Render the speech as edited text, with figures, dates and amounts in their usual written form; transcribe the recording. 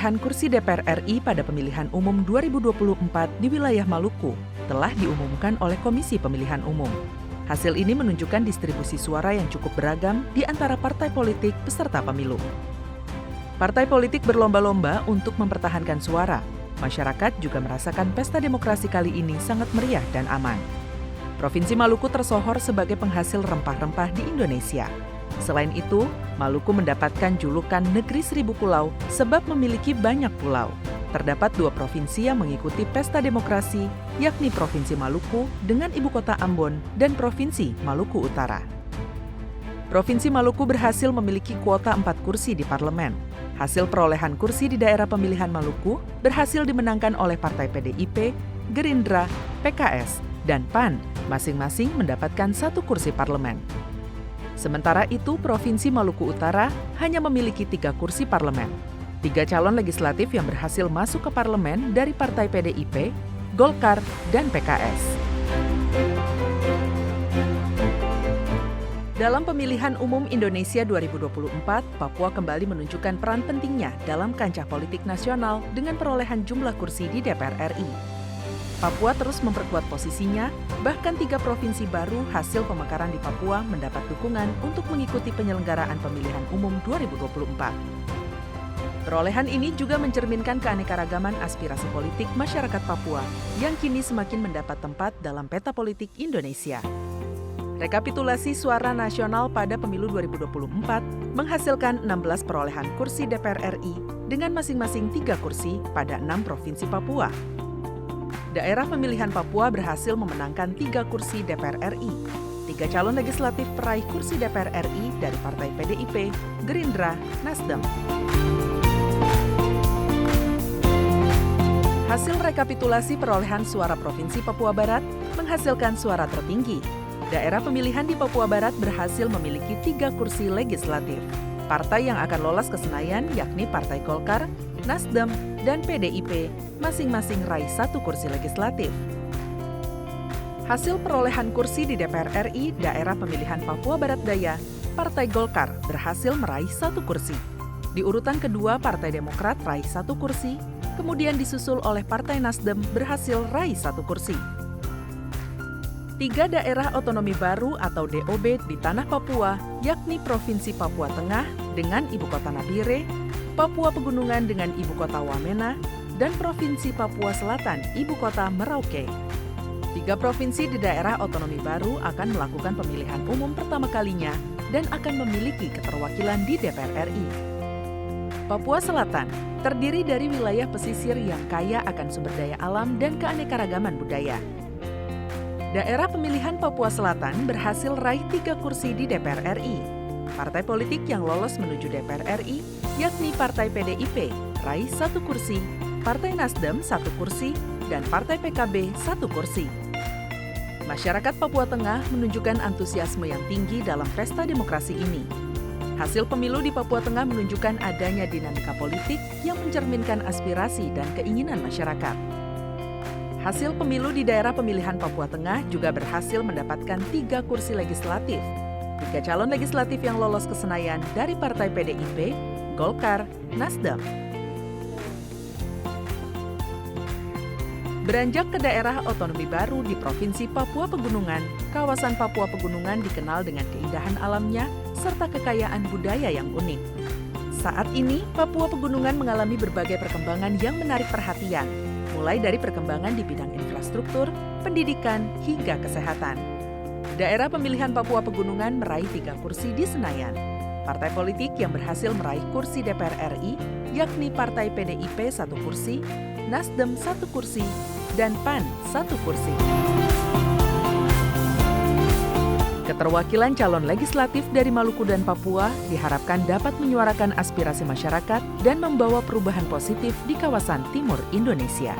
perolehan kursi DPR RI pada pemilihan umum 2024 di wilayah Maluku telah diumumkan oleh Komisi Pemilihan Umum. Hasil ini menunjukkan distribusi suara yang cukup beragam di antara partai politik peserta pemilu. Partai politik berlomba-lomba untuk mempertahankan suara. Masyarakat juga merasakan pesta demokrasi kali ini sangat meriah dan aman. Provinsi Maluku tersohor sebagai penghasil rempah-rempah di Indonesia. Selain itu, Maluku mendapatkan julukan Negeri Seribu Pulau sebab memiliki banyak pulau. Terdapat 2 provinsi yang mengikuti pesta demokrasi, yakni Provinsi Maluku dengan ibu kota Ambon dan Provinsi Maluku Utara. Provinsi Maluku berhasil memiliki kuota 4 kursi di parlemen. Hasil perolehan kursi di daerah pemilihan Maluku berhasil dimenangkan oleh Partai PDIP, Gerindra, PKS, dan PAN, masing-masing mendapatkan 1 kursi parlemen. Sementara itu, Provinsi Maluku Utara hanya memiliki 3 kursi parlemen. 3 calon legislatif yang berhasil masuk ke parlemen dari Partai PDIP, Golkar, dan PKS. Dalam pemilihan umum Indonesia 2024, Papua kembali menunjukkan peran pentingnya dalam kancah politik nasional dengan perolehan jumlah kursi di DPR RI. Papua terus memperkuat posisinya, bahkan 3 provinsi baru hasil pemekaran di Papua mendapat dukungan untuk mengikuti penyelenggaraan pemilihan umum 2024. Perolehan ini juga mencerminkan keanekaragaman aspirasi politik masyarakat Papua yang kini semakin mendapat tempat dalam peta politik Indonesia. Rekapitulasi suara nasional pada pemilu 2024 menghasilkan 16 perolehan kursi DPR RI dengan masing-masing 3 kursi pada 6 provinsi Papua. Daerah pemilihan Papua berhasil memenangkan 3 kursi DPR RI. 3 calon legislatif peraih kursi DPR RI dari Partai PDIP, Gerindra, Nasdem. Hasil rekapitulasi perolehan suara Provinsi Papua Barat menghasilkan suara tertinggi. Daerah pemilihan di Papua Barat berhasil memiliki 3 kursi legislatif. Partai yang akan lolos ke Senayan yakni Partai Golkar, Nasdem, dan PDIP masing-masing raih 1 kursi legislatif. Hasil perolehan kursi di DPR RI daerah pemilihan Papua Barat Daya, Partai Golkar berhasil meraih 1 kursi. Di urutan kedua, Partai Demokrat raih 1 kursi, kemudian disusul oleh Partai Nasdem berhasil raih 1 kursi. 3 daerah otonomi baru atau DOB di tanah Papua, yakni Provinsi Papua Tengah dengan ibu kota Nabire, Papua Pegunungan dengan ibu kota Wamena, dan Provinsi Papua Selatan ibu kota Merauke. 3 provinsi di daerah otonomi baru akan melakukan pemilihan umum pertama kalinya dan akan memiliki keterwakilan di DPR RI. Papua Selatan terdiri dari wilayah pesisir yang kaya akan sumber daya alam dan keanekaragaman budaya. Daerah pemilihan Papua Selatan berhasil raih 3 kursi di DPR RI. Partai politik yang lolos menuju DPR RI yakni Partai PDIP raih 1 kursi, Partai Nasdem 1 kursi, dan Partai PKB 1 kursi. Masyarakat Papua Tengah menunjukkan antusiasme yang tinggi dalam pesta demokrasi ini. Hasil pemilu di Papua Tengah menunjukkan adanya dinamika politik yang mencerminkan aspirasi dan keinginan masyarakat. Hasil pemilu di daerah pemilihan Papua Tengah juga berhasil mendapatkan 3 kursi legislatif. 3 calon legislatif yang lolos ke Senayan dari Partai PDIP, Golkar, Nasdem. Beranjak ke daerah otonomi baru di Provinsi Papua Pegunungan, kawasan Papua Pegunungan dikenal dengan keindahan alamnya serta kekayaan budaya yang unik. Saat ini, Papua Pegunungan mengalami berbagai perkembangan yang menarik perhatian, mulai dari perkembangan di bidang infrastruktur, pendidikan, hingga kesehatan. Daerah pemilihan Papua Pegunungan meraih 3 kursi di Senayan. Partai politik yang berhasil meraih kursi DPR RI yakni Partai PDIP 1 kursi, Nasdem 1 kursi, dan PAN 1 kursi. Keterwakilan calon legislatif dari Maluku dan Papua diharapkan dapat menyuarakan aspirasi masyarakat dan membawa perubahan positif di kawasan timur Indonesia.